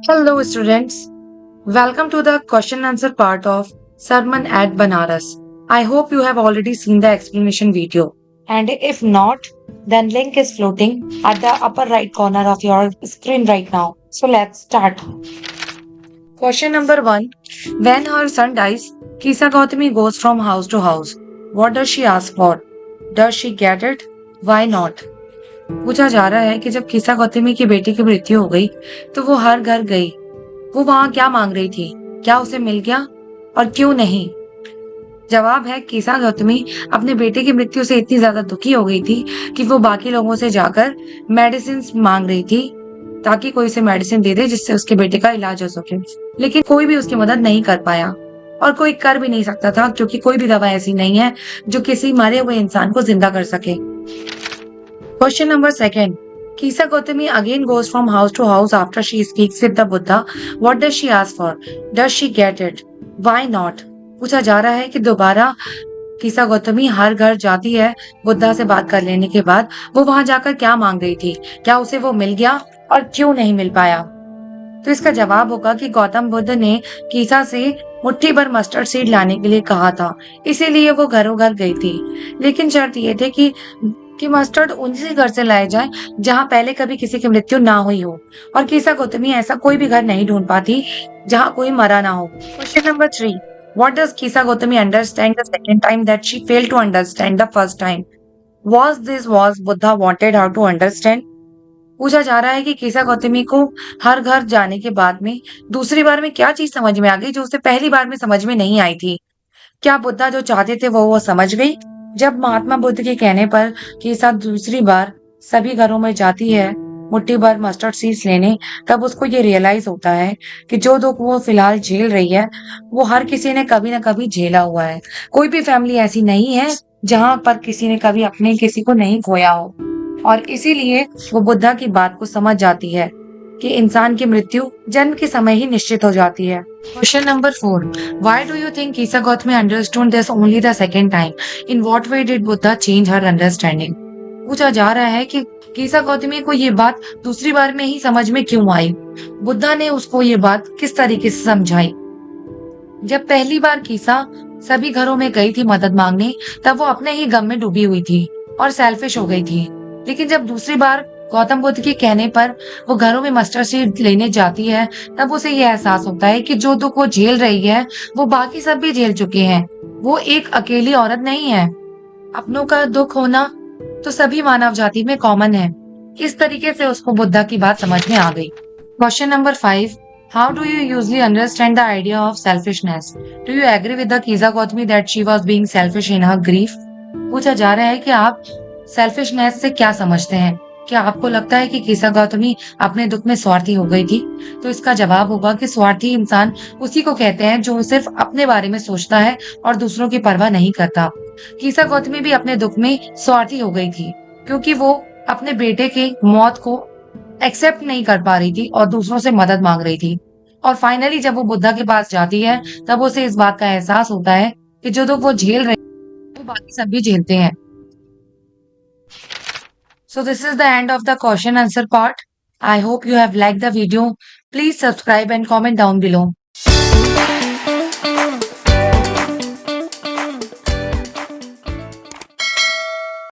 Hello, students. Welcome to the question answer part of Sermon at Banaras. I hope you have already seen the explanation video. And if not, then link is floating at the upper right corner of your screen right now. So let's start. Question number 1. When her son dies, Kisa Gautami goes from house to house. What does she ask for? Does she get it? Why not? पूछा जा रहा है कि जब कीसा गौतमी की बेटी की मृत्यु हो गई तो वो हर घर गई। वो वहां क्या मांग रही थी? क्या उसे मिल गया और क्यों नहीं? जवाब है कीसा गौतमी अपने बेटे की मृत्यु से इतनी ज्यादा दुखी हो गई थी कि वो बाकी लोगों से जाकर मेडिसिन मांग रही थी ताकि कोई उसे मेडिसिन दे दे जिससे उसके बेटे का इलाज हो सके। लेकिन कोई भी उसकी मदद नहीं कर पाया और कोई कर भी नहीं सकता था क्योंकि कोई भी दवा ऐसी नहीं है जो किसी मरे हुए इंसान को जिंदा कर सके। Question number 2. Kisa Gautami again goes from house to house after she speaks with the Buddha. What does she ask for? Does she get it? Why not? पूछा जा रहा है कि दोबारा कीसा गौतमी हर घर जाती है बुद्धा से बात कर लेने के बाद। वो वहां जाकर क्या मांग रही थी? क्या उसे वो मिल गया और क्यों नहीं मिल पाया? तो इसका जवाब होगा कि गौतम बुद्ध ने कीसा से मुट्ठी भर मस्टर्ड सीड लाने के लिए कहा था, इसीलिए वो घरों घर गई थी। लेकिन शर्त ये थी कि मस्टर्ड उसी घर से लाए जाए जहां पहले कभी किसी की मृत्यु ना हुई हो। और कीसा गौतमी ऐसा कोई भी घर नहीं ढूंढ पाती जहां कोई मरा ना हो। Question number 3. What does Kisa Gautami understand the second time that she failed to understand the first time? Was Buddha wanted her to understand? पूछा जा रहा है कि कीसा गौतमी को हर घर जाने के बाद में दूसरी बार में क्या चीज समझ में आ गई जो उसे पहली बार में समझ में नहीं आई थी। क्या बुद्धा जो चाहते थे वो समझ गई? जब महात्मा बुद्ध के कहने पर कीसा दूसरी बार सभी घरों में जाती है मुट्ठी भर मस्टर्ड सीड्स लेने, तब उसको ये रियलाइज होता है कि जो दुख वो फिलहाल झेल रही है वो हर किसी ने कभी ना कभी झेला हुआ है। कोई भी फैमिली ऐसी नहीं है जहां पर किसी ने कभी अपने किसी को नहीं खोया हो। और इसीलिए वो बुद्धा की बात को समझ जाती है कि इंसान की मृत्यु जन्म के समय ही निश्चित हो जाती है। Question number 4. Why do you think Kisa Gautami understood this only the second time? In what way did Buddha change her understanding? पूछा जा रहा है कि कीसा गौतमी को ये बात दूसरी बार में ही समझ में क्यों आई? बुद्धा ने उसको ये बात किस तरीके से समझाई? जब पहली बार कीसा सभी घरों में गई थी मदद मांगने, तब वो अपने ही गम में डूबी हुई थी और सेल्फिश हो गई थी। लेकिन जब दूसरी बार गौतम बुद्ध के कहने पर वो घरों में मस्टर्ड सीड लेने जाती है, तब उसे ये एहसास होता है कि जो दुख वो झेल रही है वो बाकी सब भी झेल चुके हैं। वो एक अकेली औरत नहीं है। अपनों का दुख होना तो सभी मानव जाति में कॉमन है। इस तरीके से उसको बुद्धा की बात समझ में आ गई। Question number 5. How do you usually understand the idea of selfishness? Do you agree with the Kisa Gautami that she was being selfish in her grief? पूछा जा रहा है कि आप सेल्फिशनेस से क्या समझते हैं? क्या आपको लगता है कि कीसा गौतमी अपने दुख में स्वार्थी हो गई थी? तो इसका जवाब होगा कि स्वार्थी इंसान उसी को कहते हैं जो सिर्फ अपने बारे में सोचता है और दूसरों की परवाह नहीं करता। कीसा गौतमी भी अपने दुख में स्वार्थी हो गई थी क्योंकि वो अपने बेटे के मौत को एक्सेप्ट नहीं कर पा रही थी और दूसरों से मदद मांग रही थी। और फाइनली जब वो बुद्धा के पास जाती है तब उसे इस बात का एहसास होता है कि जो दुख वो झेल रही है वो बाकी सब भी झेलते हैं। So this is the end of the question answer part. I hope you have liked the video. Please subscribe and comment down below.